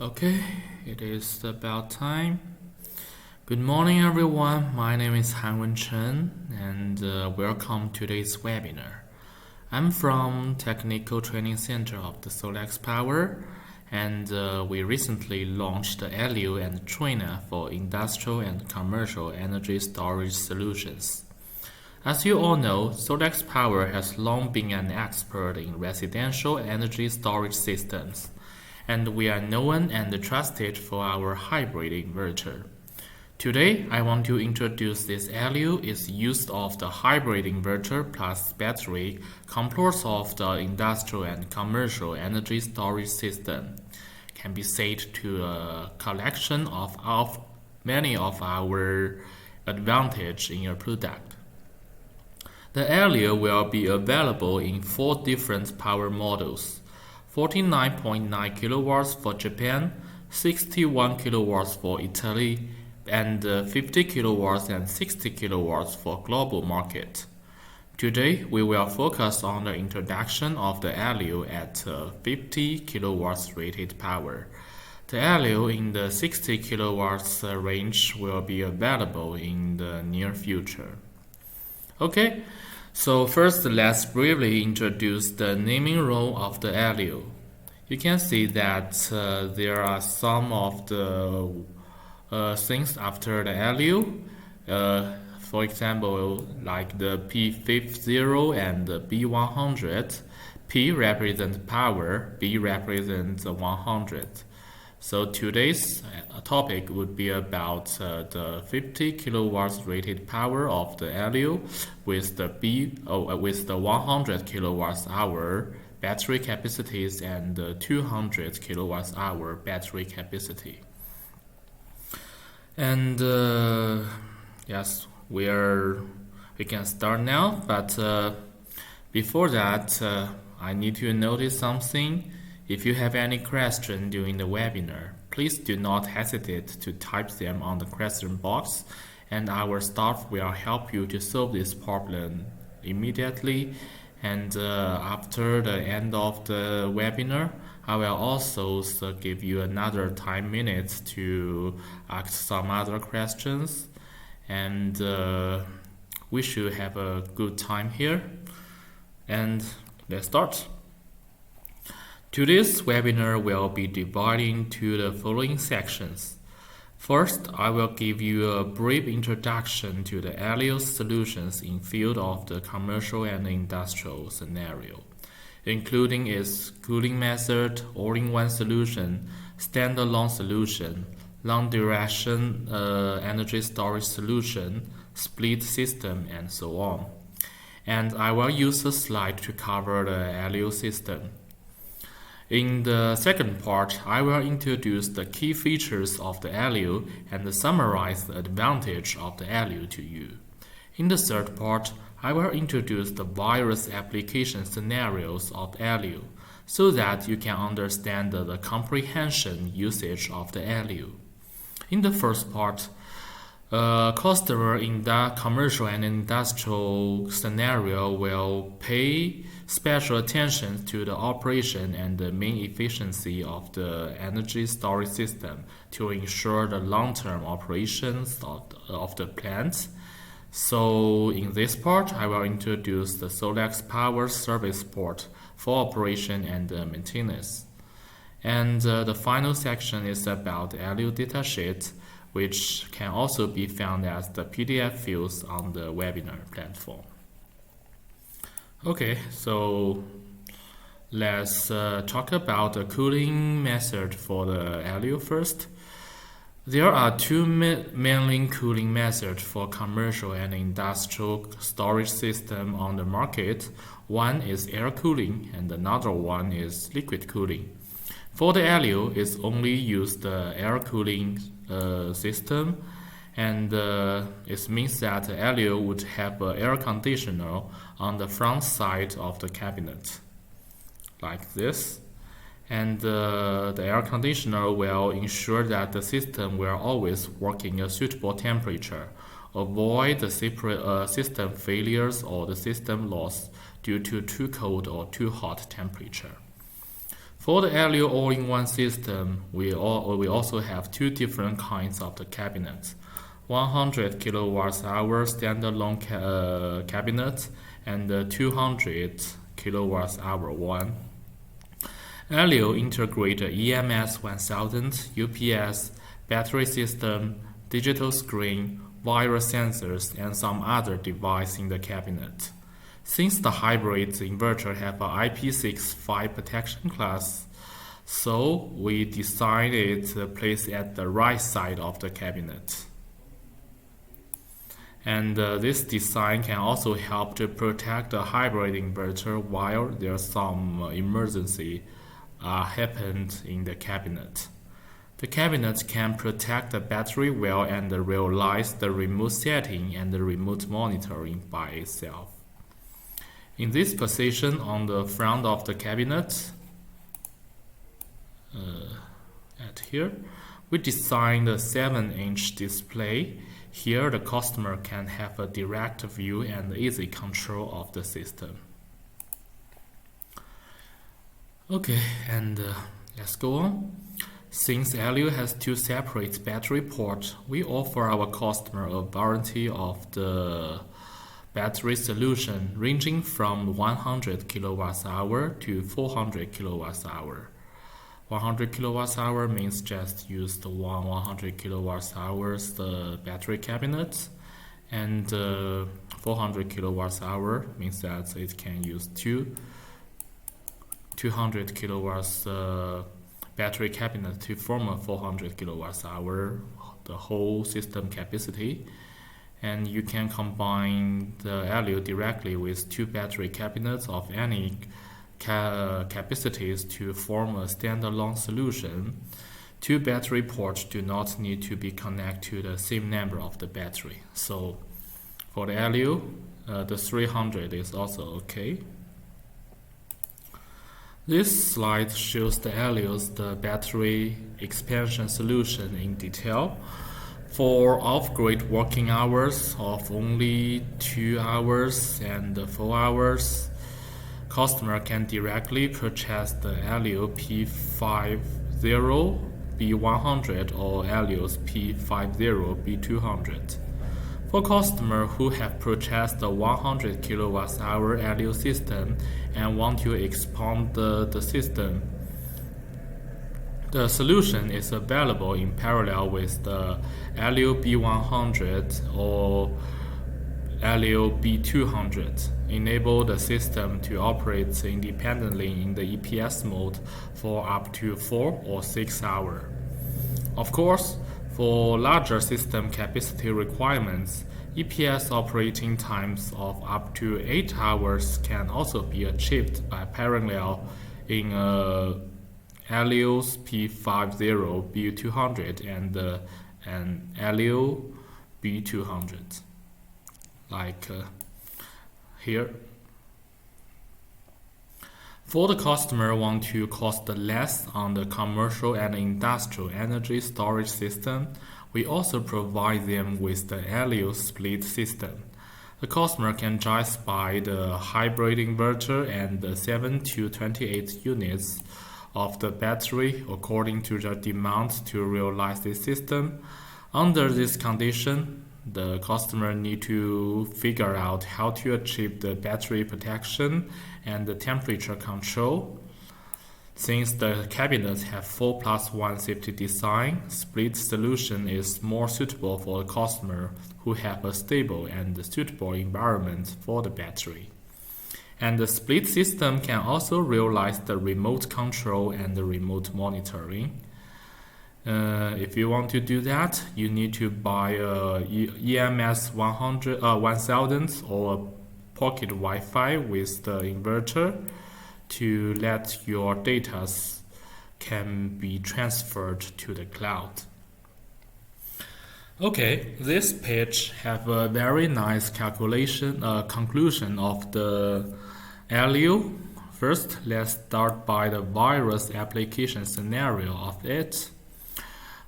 Okay, it is about time. Good morning, everyone. My name is Han-Wen Chen, and welcome to today's webinar. I'm from Technical Training Center of the SolaX Power, and we recently launched the ELIO and trainer for industrial and commercial energy storage solutions. As you all know, SolaX Power has long been an expert in residential energy storage systems, and we are known and trusted for our hybrid inverter. Today, I want to introduce this ELIO is used of the hybrid inverter plus battery composed of the industrial and commercial energy storage system. Can be said to a collection of many of our advantage in your product. The ELIO will be available in 4 different power models. 49.9 kilowatts for Japan, 61 kilowatts for Italy, and 50 kilowatts and 60 kilowatts for global market. Today, we will focus on the introduction of the ELIO at 50 kilowatts rated power. The ELIO in the 60 kilowatts range will be available in the near future. Okay. So first, let's briefly introduce the naming role of the ELIO. You can see that there are some of the things after the ELIO. For example, like the P50 and the B100. P represents power, B represents 100. So today's topic would be about the 50 kilowatts rated power of the ELIO with the 100 kilowatts hour battery capacities and the 200 kilowatts hour battery capacity. And yes, we can start now. But before that, I need to notice something. If you have any question during the webinar, please do not hesitate to type them on the question box, and our staff will help you to solve this problem immediately. And after the end of the webinar, I will also give you another 10 minutes to ask some other questions, and we should have a good time here. And let's start. Today's webinar will be divided into the following sections. First, I will give you a brief introduction to the ELIO solutions in field of the commercial and industrial scenario, including its cooling method, all-in-one solution, standalone solution, long-duration energy storage solution, split system, and so on. And I will use a slide to cover the ELIO system. In the second part, I will introduce the key features of the ELIO and summarize the advantage of the ELIO to you. In the third part, I will introduce the various application scenarios of ELIO so that you can understand the comprehension usage of the ELIO. In the first part, customer in the commercial and industrial scenario will pay special attention to the operation and the main efficiency of the energy storage system to ensure the long-term operations of the plant. So in this part, I will introduce the SolaX Power Service Port for operation and maintenance. And the final section is about the ELIO datasheet, which can also be found as the PDF files on the webinar platform. Okay, so let's talk about the cooling method for the ELIO first. There are 2 main cooling methods for commercial and industrial storage system on the market. One is air cooling and another one is liquid cooling. For the ELIO, it's only used the air cooling system, and it means that the ELIO would have an air conditioner on the front side of the cabinet, like this. And the air conditioner will ensure that the system will always work in a suitable temperature, avoid the system failures or the system loss due to too cold or too hot temperature. For the ESS-AELIO all-in-one system, we also have two different kinds of the cabinets. 100 kilowatts hour standalone cabinet and the 200 kilowatts hour one. ESS-AELIO integrate a EMS 1000, UPS, battery system, digital screen, virus sensors, and some other device in the cabinet. Since the hybrid inverter have a IP65 protection class, so we designed it placed at the right side of the cabinet. And this design can also help to protect the hybrid inverter while there's some emergency happened in the cabinet. The cabinet can protect the battery well and realize the remote setting and the remote monitoring by itself. In this position on the front of the cabinet, at here, we designed a 7-inch display. Here the customer can have a direct view and easy control of the system. Okay, and let's go on. Since ESS-AELIO has two separate battery ports, we offer our customer a variety of the battery solution ranging from 100 kilowatts hour to 400 kilowatts hour. 100 kilowatts hour means just use the 100 kilowatts hours the battery cabinet, and 400 kilowatts hour means that it can use 200 kilowatts battery cabinet to form a 400 kilowatts hour, the whole system capacity. And you can combine the ESS-AELIO directly with two battery cabinets of any capacities to form a standalone solution. Two battery ports do not need to be connected to the same number of the battery. So for the ESS-AELIO, the 300 is also okay. This slide shows the ESS-AELIO's the battery expansion solution in detail. For off-grid working hours of only 2 hours and 4 hours, customer can directly purchase the ESS-AELIO P50 B100 or ESS-AELIO's P50 B200. For customers who have purchased the 100 kWh ESS-AELIO system and want to expand the system, the solution is available in parallel with the ESS-AELIO B100 or ESS-AELIO B200. Enable the system to operate independently in the EPS mode for up to 4 or 6 hours. Of course, for larger system capacity requirements, EPS operating times of up to 8 hours can also be achieved by parallel in ESS-AELIO's P50 B200 and ESS-AELIO B200, like here. For the customer want to cost less on the commercial and industrial energy storage system, we also provide them with the ESS-AELIO split system. The customer can just buy the hybrid inverter and the 7 to 28 units of the battery according to the demand to realize this system. Under this condition, the customer need to figure out how to achieve the battery protection and the temperature control. Since the cabinets have 4+1 safety design, split solution is more suitable for a customer who have a stable and suitable environment for the battery. And the split system can also realize the remote control and the remote monitoring. If you want to do that, you need to buy a EMS 1000 or a pocket Wi-Fi with the inverter to let your data can be transferred to the cloud. Okay, this page have a very nice conclusion of the ESS-AELIO. First, let's start by the virus application scenario of it.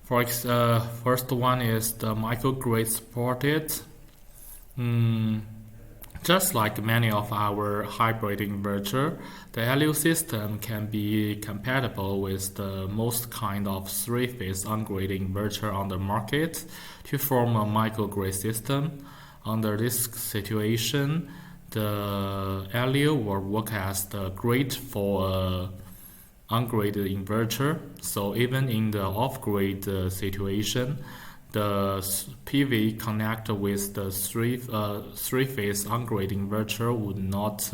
First one is the microgrid supported. Just like many of our hybrid inverter, the ESS-AELIO system can be compatible with the most kind of three-phase on-grid inverter on the market to form a microgrid system. Under this situation, the ESS-AELIO will work as the grid for a on-grid inverter. So even in the off-grid situation, the PV connect with the three-phase on-grid inverter would not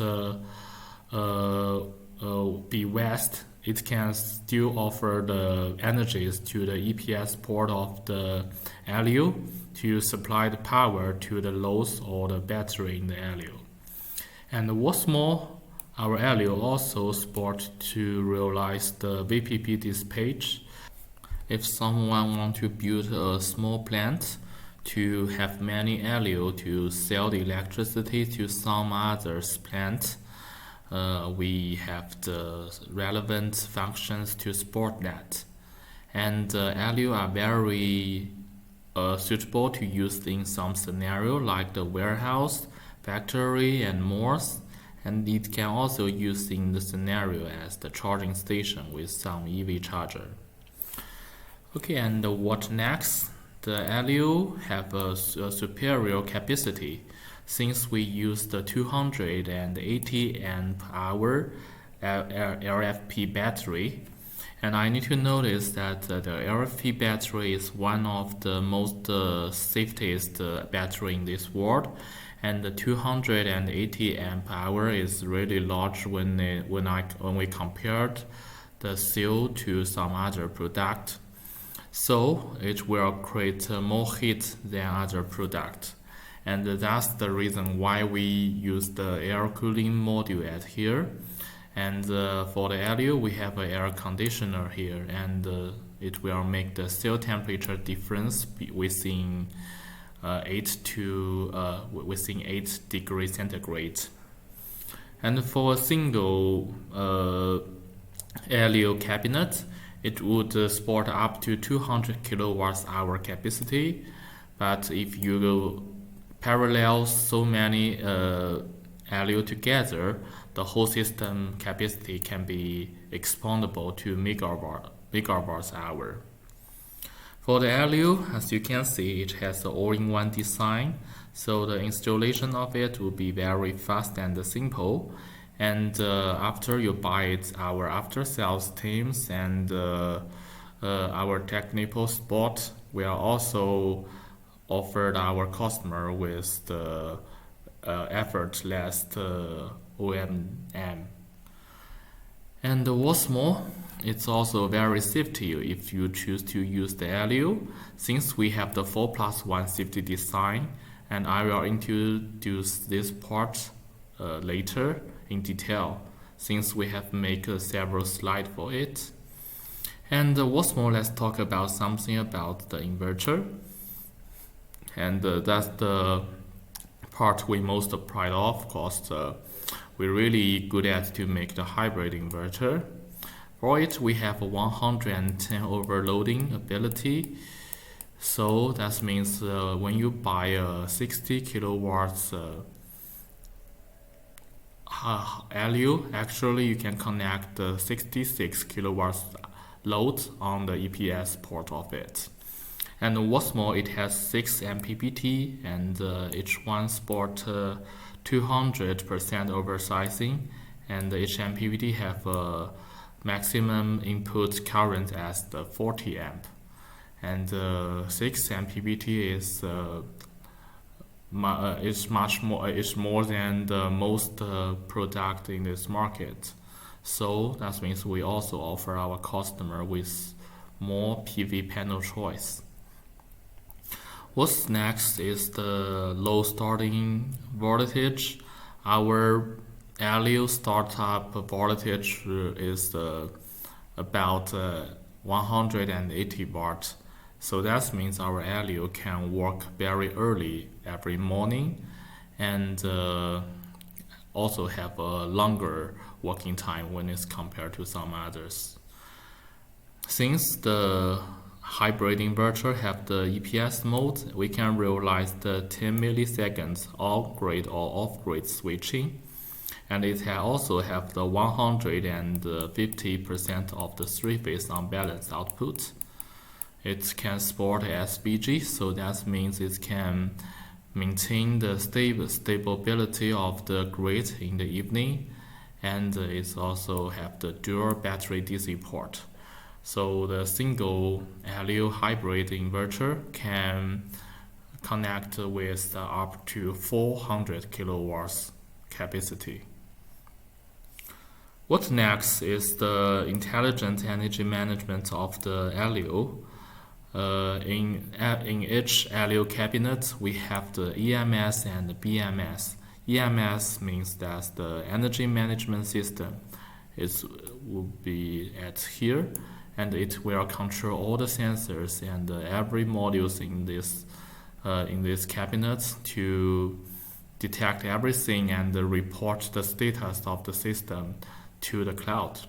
be waste. It can still offer the energies to the EPS port of the ESS-AELIO to supply the power to the loads or the battery in the ESS-AELIO. And what's more, our ESS-AELIO also support to realize the VPP dispatch. If someone wants to build a small plant to have many ESS-AELIO to sell the electricity to some others plant, we have the relevant functions to support that. And ESS-AELIO are very suitable to use in some scenario like the warehouse, factory, and more. And it can also use in the scenario as the charging station with some EV charger. Okay, and what next? The ESS-AELIO have a superior capacity since we use the 280 amp hour LFP battery. And I need to notice that the LFP battery is one of the most safest battery in this world. And the 280 amp hour is really large when we compared the cell to some other product. So it will create more heat than other product. And that's the reason why we use the air cooling module at here. And for the ESS-AELIO, we have an air conditioner here, and it will make the cell temperature difference within 8 degrees centigrade. And for a single ESS-AELIO cabinet, it would support up to 200 kilowatts hour capacity. But if you parallel so many ESS-AELIO together, the whole system capacity can be expandable to megawatts hour. For the ESS-AELIO, as you can see, it has the all-in-one design, so the installation of it will be very fast and simple. And after you buy it, our after-sales teams and our technical support will also offer our customer with the effortless OEM. And what's more, it's also very safety if you choose to use the ESS-AELIO, since we have the 4+1 safety design, and I will introduce this part later in detail, since we have made several slides for it. And what's more, let's talk about something about the inverter. And that's the part we most pride of, because we're really good at to make the hybrid inverter. For it, we have a 110 overloading ability. So that means when you buy a 60 kilowatts ESS-AELIO, actually you can connect the 66 kilowatts load on the EPS port of it. And what's more, it has 6 MPPT, and each one support 200% oversizing, and each MPPT have a maximum input current as the 40 amp, and 6 MPPT is more than the most product in this market. So that means we also offer our customer with more PV panel choice. What's next is the low starting voltage. Our ESS-AELIO startup voltage is about 180 watts. So that means our ESS-AELIO can work very early every morning, and also have a longer working time when it's compared to some others. Since the hybrid inverter have the EPS mode, we can realize the 10 milliseconds on-grid or off-grid switching. And it also have the 150% of the three-phase unbalanced output. It can support SVG, so that means it can maintain the stability of the grid in the evening, and it also have the dual battery DC port. So the single 𝐿IO hybrid inverter can connect with up to 400 kilowatts capacity. What next is the intelligent energy management of the 𝐿IO. In each 𝐿IO cabinet, we have the EMS and the BMS. EMS means that the energy management system will be at here, and it will control all the sensors and every modules in this cabinet to detect everything and report the status of the system to the cloud.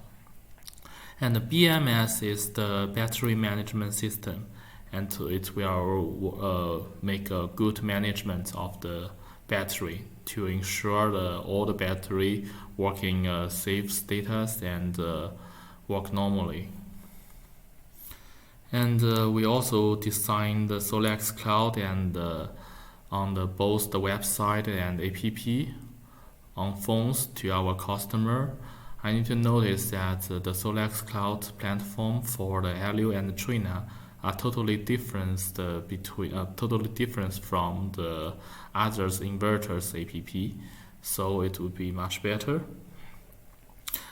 And the BMS is the battery management system, and it will make a good management of the battery to ensure all the battery working safe status and work normally. And we also designed the SolaX cloud and on both the website and app on phones to our customer. I need to notice that the SolaX cloud platform for the 𝐿IO and the Trina are totally different from the others inverters app, so it would be much better.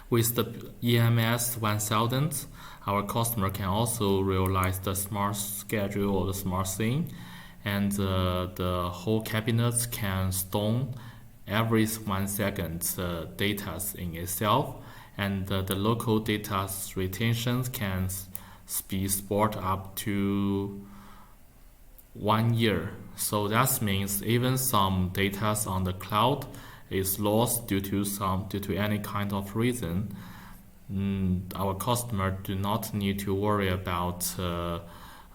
With the EMS 1000, our customer can also realize the smart schedule or the smart thing, and the whole cabinet can store every 1 second data in itself, and the local data retention can be stored up to 1 year. So that means even some data on the cloud is lost due to any kind of reason, our customer do not need to worry about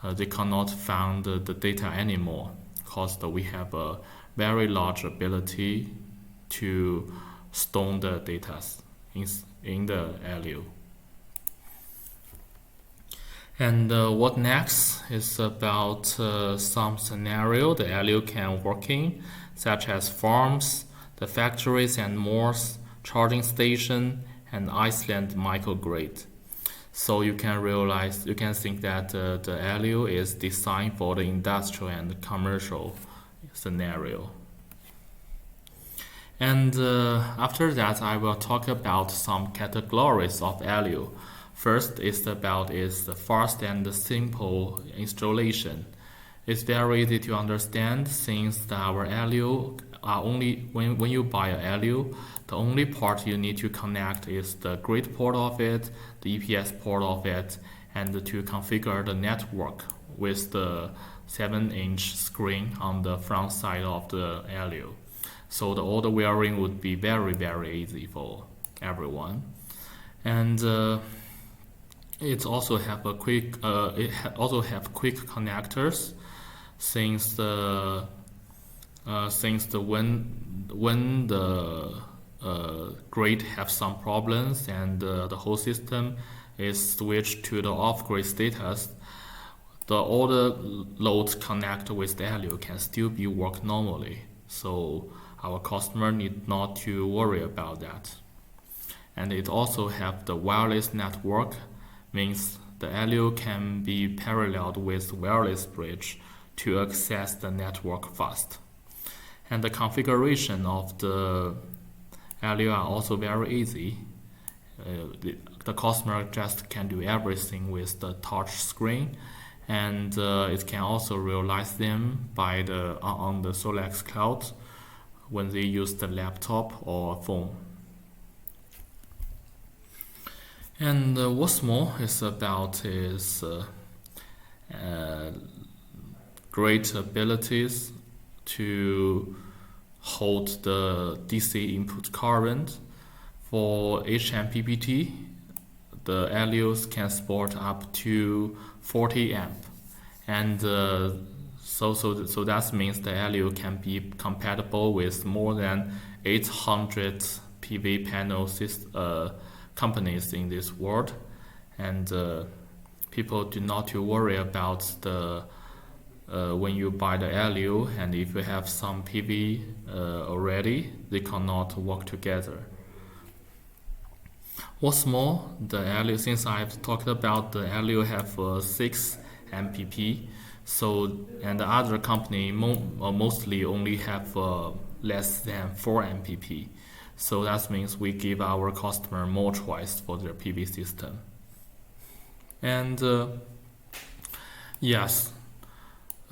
they cannot find the data anymore, because we have a very large ability to store the data in the 𝐿IO. And what next is about some scenario the 𝐿IO can work in, such as farms, the factories and malls, charging station, and Iceland microgrid. So you can think that the 𝐿IO is designed for the industrial and commercial scenario. And after that, I will talk about some categories of 𝐿IO. First is the fast and simple installation. It's very easy to understand, since our 𝐿IO are only when you buy a 𝐿IO, the only part you need to connect is the grid port of it, the EPS port of it, and to configure the network with the 7-inch screen on the front side of the 𝐿IO. So all the wiring would be very, very easy for everyone. And it also have quick connectors, since when the grid have some problems and the whole system is switched to the off-grid status, all the loads connect with the 𝐿IO can still be work normally. So our customer need not to worry about that. And it also have the wireless network, means the 𝐿IO can be paralleled with wireless bridge to access the network fast. And the configuration of the 𝐿IO are also very easy. The customer just can do everything with the touch screen, and it can also realize them on the SolaX cloud when they use the laptop or phone. And what's more is great abilities to hold the DC input current. For HMPPT, the 𝐿IOs can support up to 40 amp. and so that means the 𝐿IO can be compatible with more than 800 PV panel companies in this world, and people do not to worry about the when you buy the 𝐿IO, and if you have some PV already, they cannot work together. What's more, the 𝐿IO, since I've talked about the 𝐿IO have 6 MPP, so and the other company mostly only have less than 4 MPP. So that means we give our customer more choice for their PV system. And yes,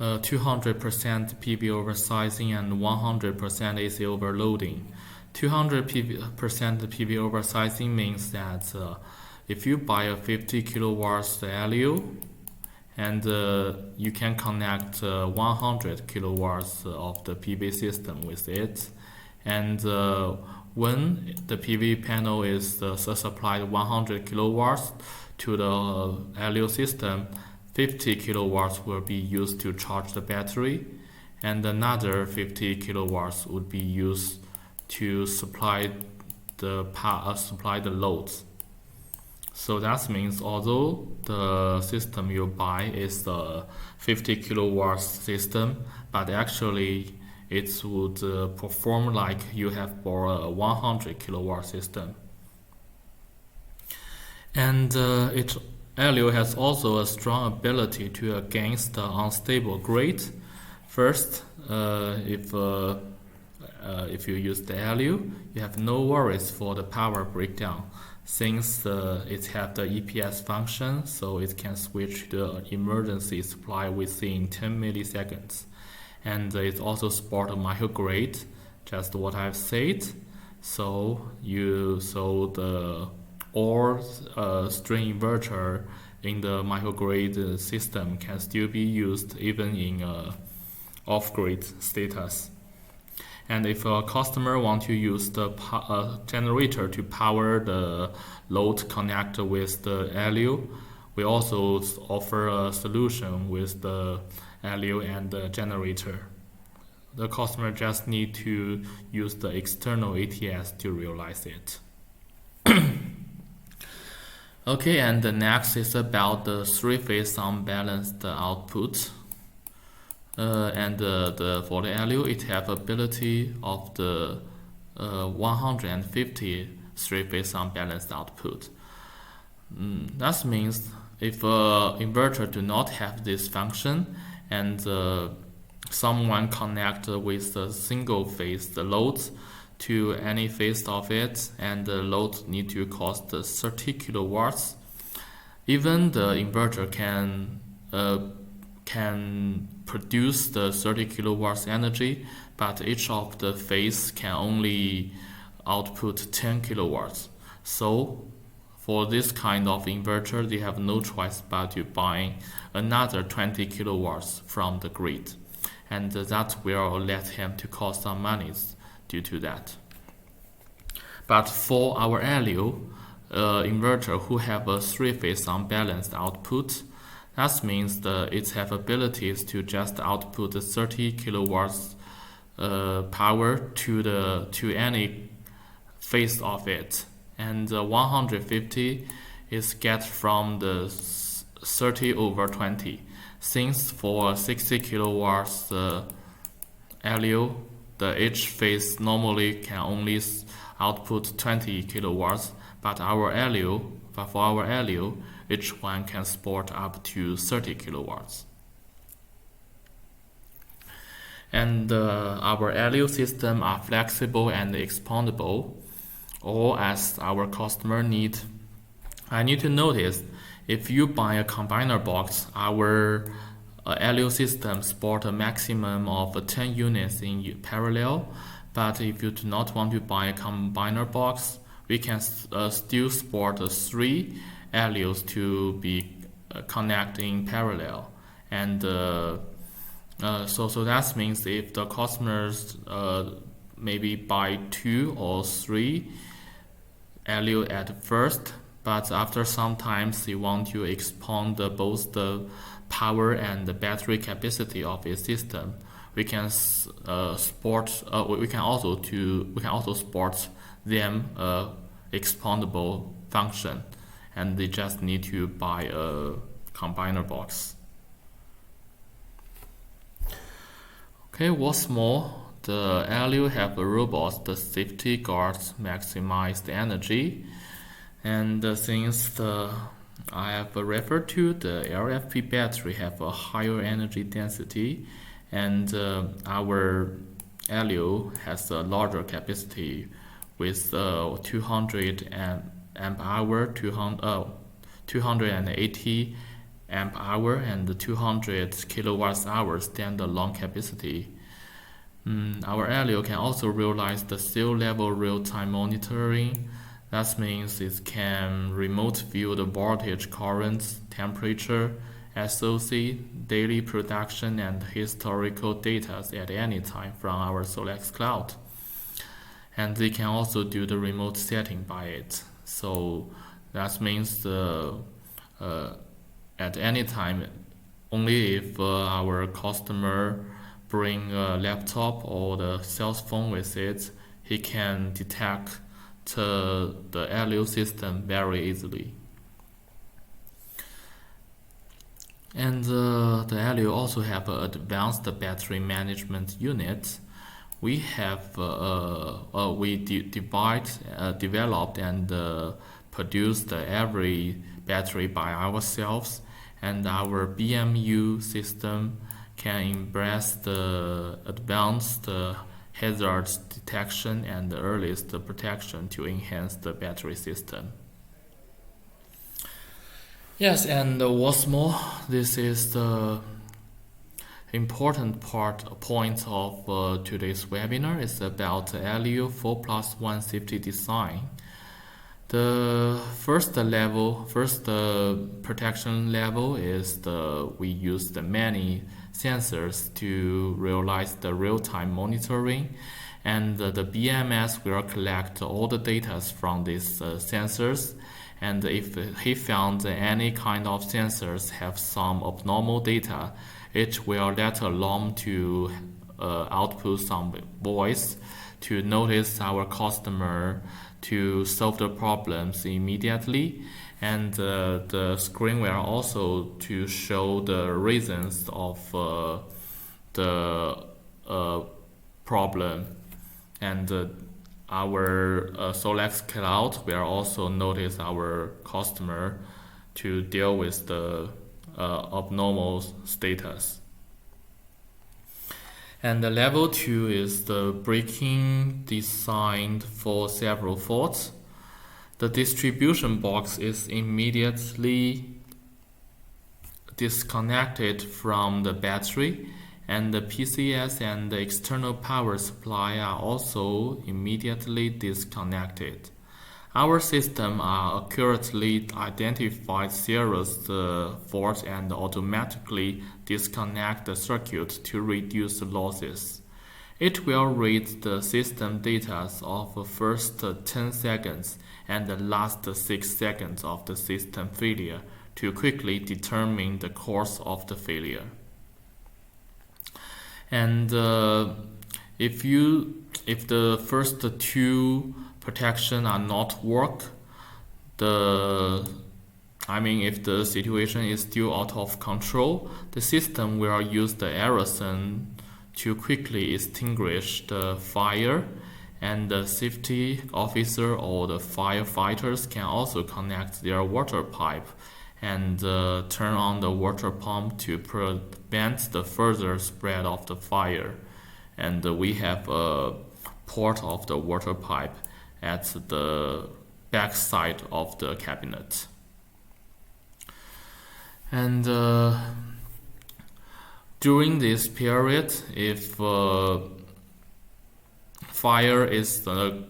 200% PV oversizing and 100% AC overloading. 200% PV oversizing means that if you buy a 50 kilowatts 𝐿IO, and you can connect 100 kilowatts of the PV system with it, and when the PV panel is supplied 100 kilowatts to the 𝐿IO system, 50 kilowatts will be used to charge the battery, and another 50 kilowatts would be used to supply the loads. So that means although the system you buy is the 50 kilowatts system, but actually it would perform like you have bought a 100 kilowatt system. And 𝐿IO has also a strong ability to against the unstable grid. First, if you use the 𝐿IO, you have no worries for the power breakdown, since it has the EPS function, so it can switch the emergency supply within 10 milliseconds. And it also supports a microgrid, just what I've said. So the string inverter in the microgrid system can still be used even in off-grid status. And if a customer wants to use the generator to power the load connected with the 𝐿IO, we also offer a solution with the 𝐿IO and the generator. The customer just need to use the external ATS to realize it. Okay, and the next is about the three-phase unbalanced output. And for the 𝐿IO, it have ability of the 150 three-phase unbalanced output. That means if inverter do not have this function, and someone connect with the single phase the loads to any phase of it, and the load need to cost 30 kilowatts, even the inverter can produce the 30 kilowatts energy, but each of the phase can only output 10 kilowatts. So for this kind of inverter, they have no choice but to buy another 20 kilowatts from the grid, and that will let him to cost some money due to that. But for our 𝐿IO inverter who have a three-phase unbalanced output, that means it have abilities to just output 30 kilowatts power to any phase of it, and 150 is get from the 30 over 20. Since for 60 kilowatts 𝐿IO, the each phase normally can only output 20 kilowatts, but for our 𝐿IO, each one can support up to 30 kilowatts. And our 𝐿IO system are flexible and expandable, or as our customer need. I need to notice, if you buy a combiner box, our 𝐿IO system support a maximum of 10 units in parallel. But if you do not want to buy a combiner box, we can still support 3 𝐿IOs to be connected in parallel. And so that means if the customers maybe buy 2 or 3 𝐿IO at first, But after some times, you want to expand both the power and the battery capacity of a system. We can we can also support them expandable function, and they just need to buy a combiner box. Okay, what's more, the 𝐿io have a robust safety guards maximize the energy, and since I have referred to the LFP battery have a higher energy density, and our 𝐿io has a larger capacity with 200 amp hour, 280 amp hour, and 200 kilowatts hour standalone capacity. Our 𝐿io can also realize the cell level real-time monitoring. That means it can remote view the voltage, currents, temperature, SOC, daily production, and historical data at any time from our SolaX cloud. And they can also do the remote setting by it. So that means at any time, only if our customer bring a laptop or the cell phone with it, he can detect the 𝐿io system very easily. And the 𝐿io also have an advanced battery management unit. We have developed and produced every battery by ourselves, and our BMU system can embrace the advanced hazards detection and the earliest protection to enhance the battery system. Yes, and what's more, this is the important point of today's webinar. Is about 𝐿io 4+1 safety design. The first protection level is we use the many sensors to realize the real-time monitoring, and the BMS will collect all the data from these sensors, and if he found any kind of sensors have some abnormal data, it will let alarm to output some voice to notice our customer to solve the problems immediately, and the screen will also to show the reasons of the problem, and our SolaX cloud will also notice our customer to deal with the abnormal status. And the level 2 is the breaking designed for several faults. The distribution box is immediately disconnected from the battery, and the PCS and the external power supply are also immediately disconnected. Our system accurately identifies serious faults and automatically disconnect the circuit to reduce losses. It will read the system data of the first 10 seconds and the last 6 seconds of the system failure to quickly determine the cause of the failure. And if the first two protection are not work, if the situation is still out of control, the system will use the aerosol to quickly extinguish the fire, and the safety officer or the firefighters can also connect their water pipe and turn on the water pump to prevent the further spread of the fire. And we have a port of the water pipe at the back side of the cabinet. And during this period, if fire is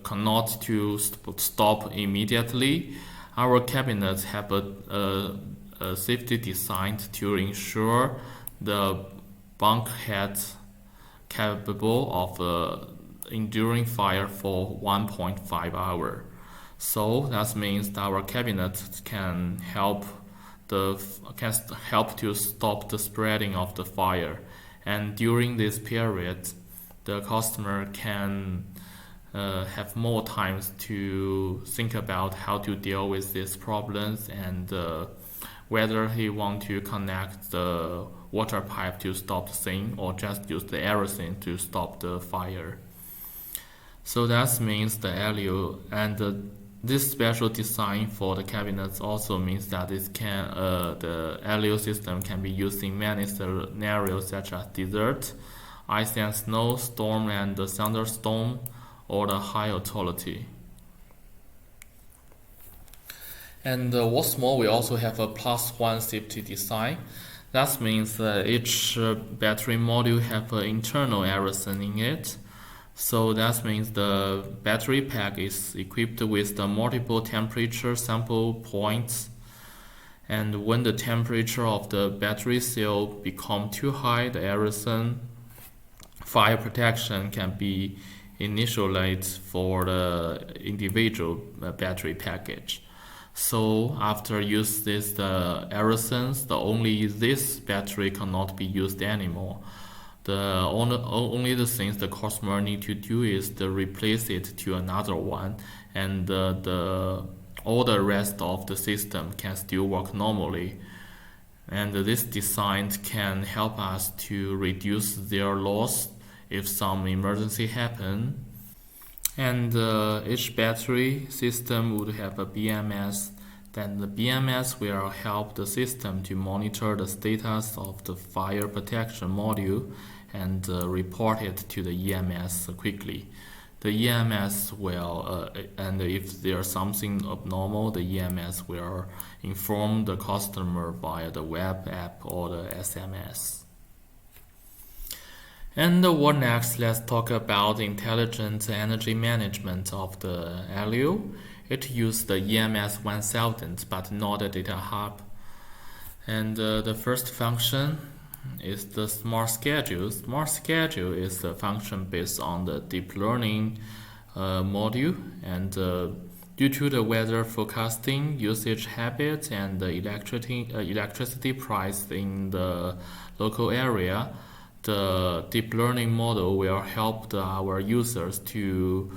cannot to stop immediately, our cabinets have a safety designed to ensure the bulkhead capable of enduring fire for 1.5 hours. So that means that our cabinet can help to stop the spreading of the fire. And during this period, the customer can have more time to think about how to deal with these problems and whether he want to connect the water pipe to stop the thing or just use the aerosol to stop the fire. So that means the 𝐄𝐒 and this special design for the cabinets also means that the 𝐄𝐒 system can be used in many scenarios such as desert, ice and snow, storm and thunderstorm, or the high authority. And what's more, we also have a +1 safety design. That means each battery module have an internal aerosol in it. So that means the battery pack is equipped with the multiple temperature sample points. And when the temperature of the battery cell become too high, the aerosol fire protection can be initiated for the individual battery package. So after use this aerosols, only this battery cannot be used anymore. Only the things the customer need to do is to replace it to another one, and all the rest of the system can still work normally. And this design can help us to reduce their loss if some emergency happen. And each battery system would have a BMS. Then the BMS will help the system to monitor the status of the fire protection module and report it to the EMS quickly. The EMS will, and if there's something abnormal, the EMS will inform the customer via the web app or the SMS. And what next? Let's talk about intelligent energy management of the 𝐄𝐒. It uses the EMS 1000, but not the data hub. And the first function is the smart schedule. Smart schedule is a function based on the deep learning module, and due to the weather forecasting, usage habits, and the electricity price in the local area, the deep learning model will help our users to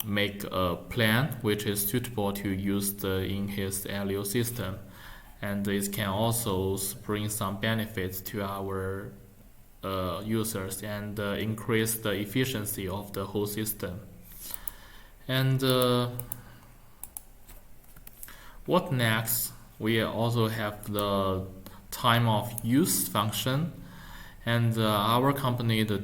make a plan which is suitable to use in his 𝐄𝐒 system. And it can also bring some benefits to our users and increase the efficiency of the whole system. And what next? We also have the time of use function. And our company, the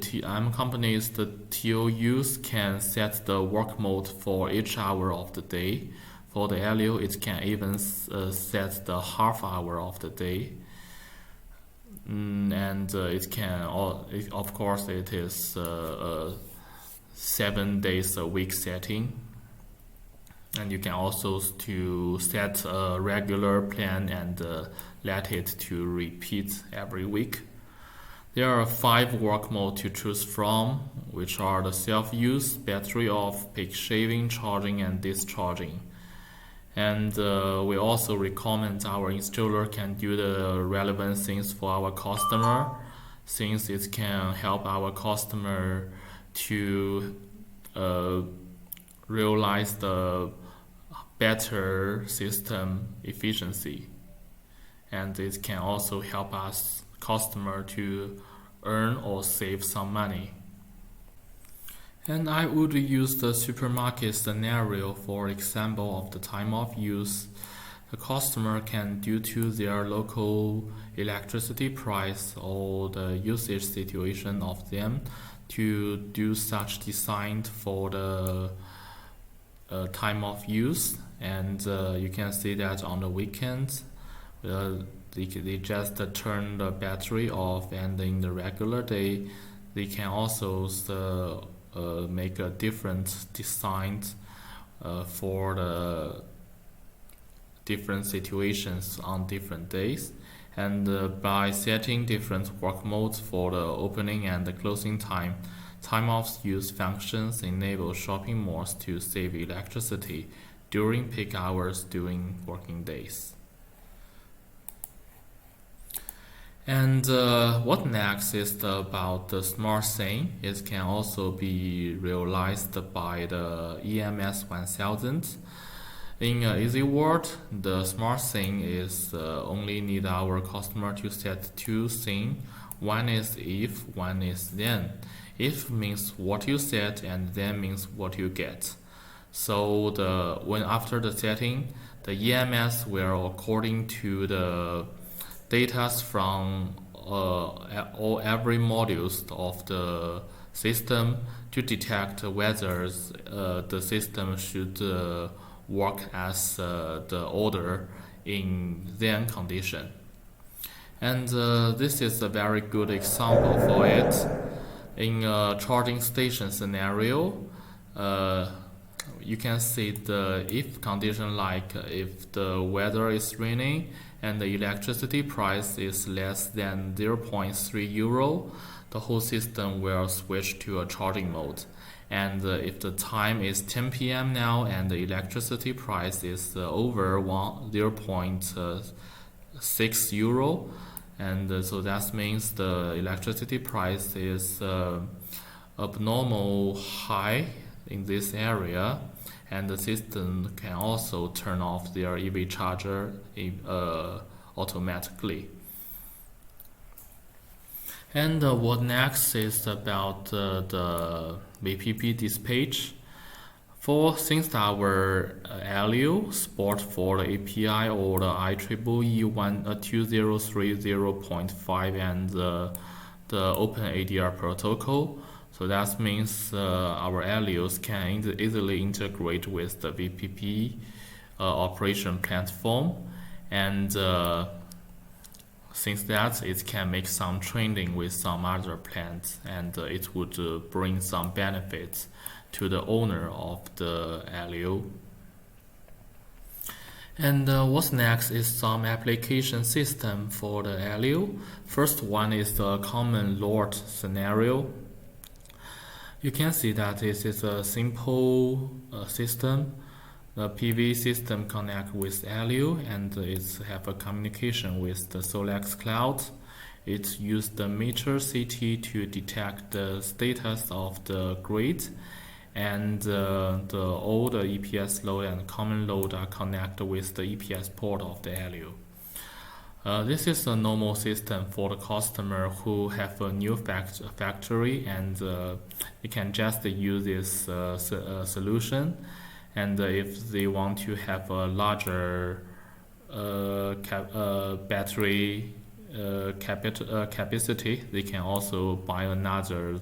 TOUs can set the work mode for each hour of the day. For the 𝐄𝐒, it can even set the half hour of the day. And it can, of course, it is 7 days a week setting. And you can also to set a regular plan and let it to repeat every week. There are 5 work modes to choose from, which are the self-use, battery off, peak shaving, charging, and discharging. And we also recommend our installer can do the relevant things for our customer, since it can help our customer to realize the better system efficiency. And it can also help us customer to earn or save some money. And I would use the supermarket scenario for example of the time of use. The customer can, due to their local electricity price or the usage situation of them, to do such design for the time of use. And you can see that on the weekends, they just turn the battery off, and in the regular day they can also make a different design for the different situations on different days. And by setting different work modes for the opening and the closing time of use functions enable shopping malls to save electricity during peak hours during working days. And what next is about the smart thing. It can also be realized by the EMS 1000. In an easy word, the smart thing is only need our customer to set two things. One is if, one is then. If means what you set, and then means what you get. So when after the setting, the EMS will, according to the data from every modules of the system, to detect whether the system should work as the order in then condition. And this is a very good example for it. In a charging station scenario, you can see the if condition, like if the weather is raining and the electricity price is less than 0.3 euro, the whole system will switch to a charging mode. And if the time is 10 p.m. now and the electricity price is over 0.6 euro, and so that means the electricity price is abnormal high in this area, and the system can also turn off their EV charger automatically. And what next is about the VPP dispatch. Since our AELIO support for the API or the IEEE 2030.5 and the Open ADR protocol, so that means our AELIOs can easily integrate with the VPP operation platform, and since that it can make some training with some other plants, and it would bring some benefits to the owner of the AELIO. And what's next is some application system for the AELIO. First one is the common load scenario. You can see that this is a simple system. The PV system connect with AELIO, and it have a communication with the SolaX cloud. It uses the meter CT to detect the status of the grid, and all the EPS load and common load are connected with the EPS port of the AELIO. This is a normal system for the customer who have a new factory, and you can just use this solution. And if they want to have a larger battery capacity, they can also buy another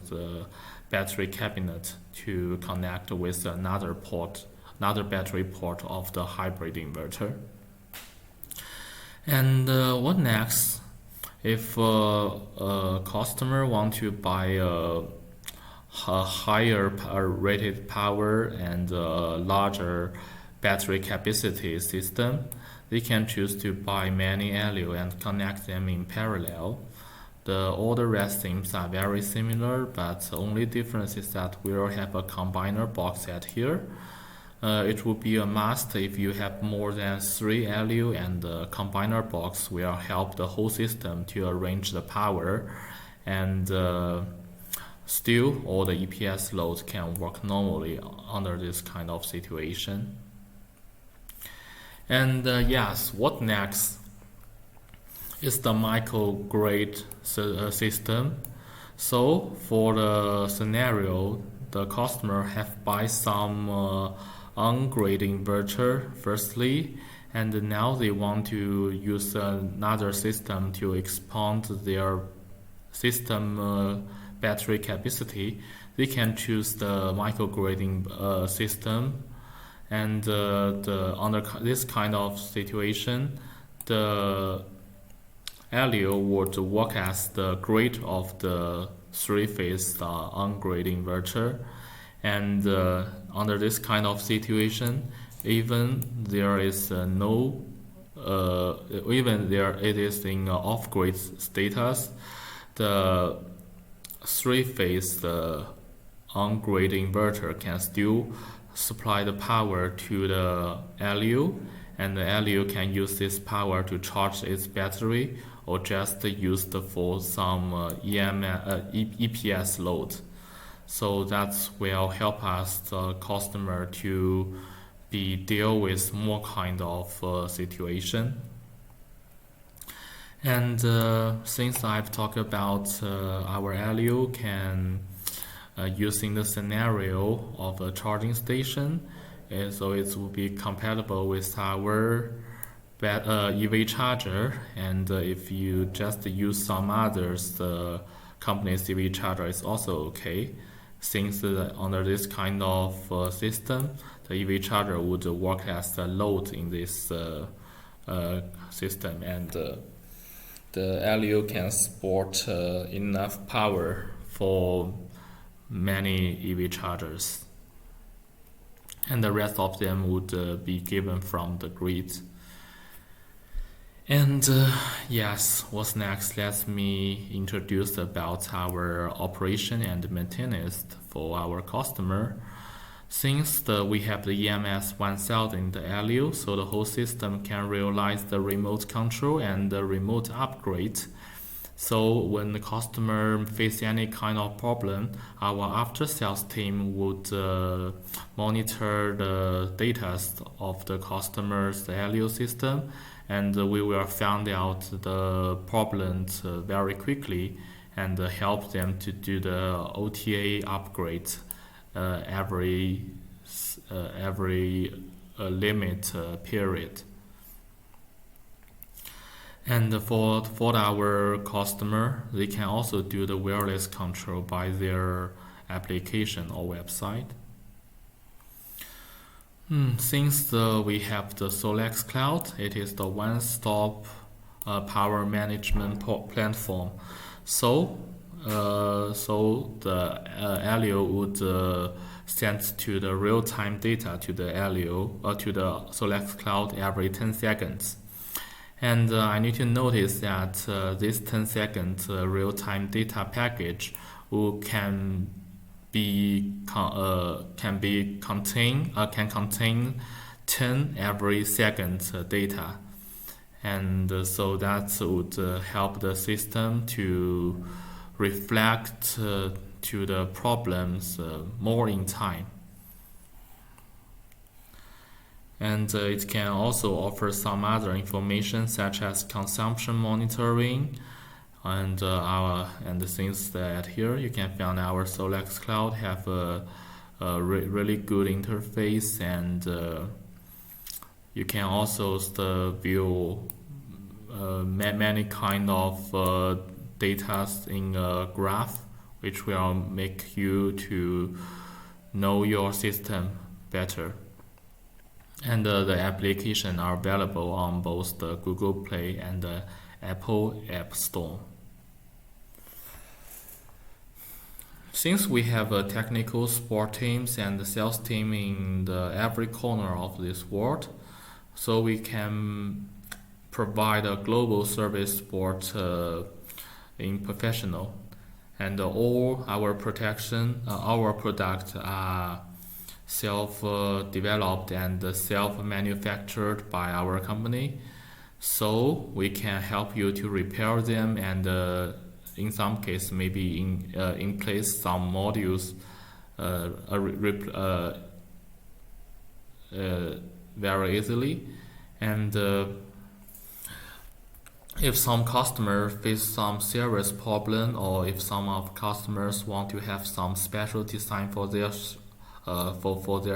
battery cabinet to connect with another battery port of the hybrid inverter. And what next? If a customer want to buy a higher rated power and a larger battery capacity system, they can choose to buy many AELIO and connect them in parallel. All the rest things are very similar, but the only difference is that we will have a combiner box set here. It will be a must if you have more than 3 AELIO, and the combiner box will help the whole system to arrange the power, and still all the EPS loads can work normally under this kind of situation. And yes, what next is the microgrid system. So for the scenario, the customer have buy some on-grid inverter firstly, and now they want to use another system to expand their system battery capacity. They can choose the microgrid system, and under this kind of situation, the AELIO would work as the grid of the three-phase on-grid inverter. And under this kind of situation, even there is it is in off-grid status, the three-phase on-grid inverter can still supply the power to the LU, and the LU can use this power to charge its battery or just use it for some EPS load. So that will help us, the customer, to deal with more kind of situation. And since I've talked about our LU can using the scenario of a charging station, so it will be compatible with our EV charger. And if you just use some others, the company's EV charger is also okay. Since under this kind of system, the EV charger would work as a load in this system, and the LU can support enough power for many EV chargers, and the rest of them would be given from the grid. And yes, what's next? Let me introduce about our operation and maintenance for our customer. Since we have the EMS 1000 in the LU, so the whole system can realize the remote control and the remote upgrade. So when the customer face any kind of problem, our after sales team would monitor the data of the customer's LU system, and we will find out the problems very quickly and help them to do the OTA upgrade every limit period. And for our customer, they can also do the wireless control by their application or website. Since we have the SolaX Cloud, it is the one-stop power management platform. So the LU would send to the real-time data to the LU to the SolaX Cloud every 10 seconds. And I need to notice that this 10-second real-time data package can contain 10 every second data, and so that would help the system to reflect to the problems more in time. And it can also offer some other information such as consumption monitoring, and since that here you can find our SolaX Cloud have a really good interface, and you can also view many kind of data in a graph, which will make you to know your system better. And the applications are available on both the Google Play and the Apple App Store. Since we have a technical support teams and the sales team in every corner of this world, so we can provide a global service support in professional, and all our products are self-developed and self-manufactured by our company, so we can help you to repair them, and in some cases maybe in place some modules very easily. And if some customer face some serious problem, or if some of customers want to have some special design for their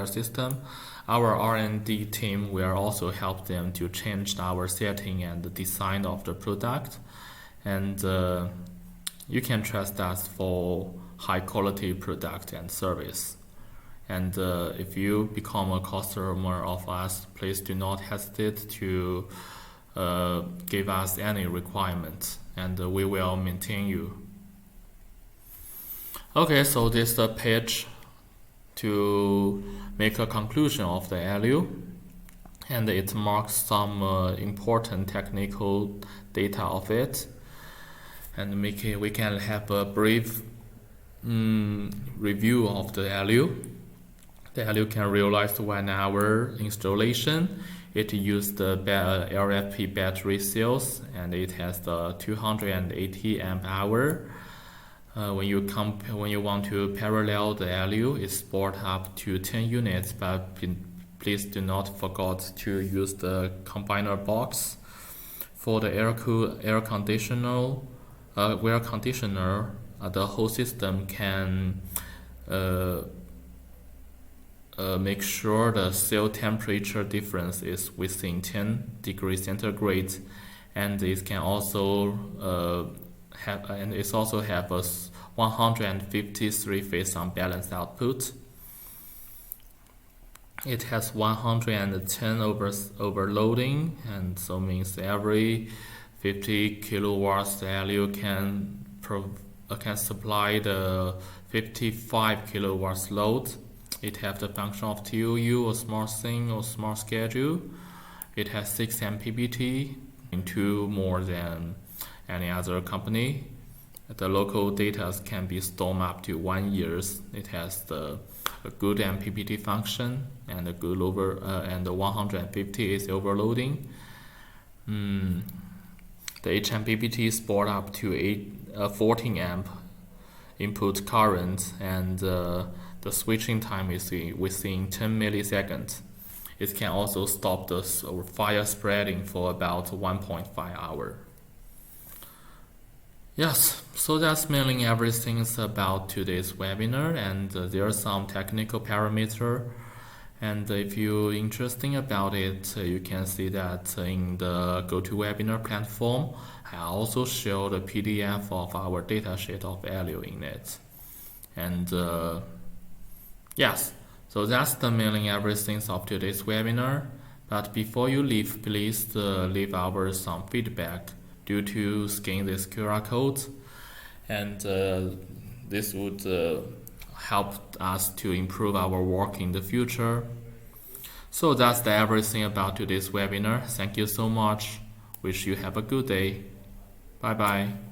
system, our R&D team will also help them to change our setting and the design of the product. And you can trust us for high quality product and service. And if you become a customer of us, please do not hesitate to give us any requirements, and we will maintain you. Okay, so this is the page to make a conclusion of the LU, and it marks some important technical data of it, and we can have a brief review of the LU. The ESS-AELIO can realize 1 hour installation. It used the LFP battery cells, and it has the 280 amp hour. When you want to parallel the ESS-AELIO, it supports up to 10 units, but please do not forget to use the combiner box. For the air conditioner, the whole system can make sure the cell temperature difference is within 10 degrees centigrade, and it can also have a 153 phase unbalanced output. It has 110 overloading, and so means every 50 kilowatts the ESS-AELIO can supply the 55 kilowatts load. It has the function of TOU or smart sync or smart schedule. It has 6 MPPT, into more than any other company. The local data can be stored up to 1 year. It has a good MPPT function and a good and the 150 is overloading. The HMPPT support up to 14 amp input current, and the switching time is within 10 milliseconds. It can also stop the fire spreading for about 1.5 hours. Yes, so that's mainly everything about today's webinar, and there are some technical parameters. And if you're interested about it, you can see that in the GoToWebinar platform. I also show the PDF of our datasheet of ESS-AELIO in it. And yes, so that's the mainly everything of today's webinar. But before you leave, please leave some feedback due to scanning this QR code, and this would help us to improve our work in the future. So that's everything about today's webinar. Thank you so much. Wish you have a good day. Bye bye.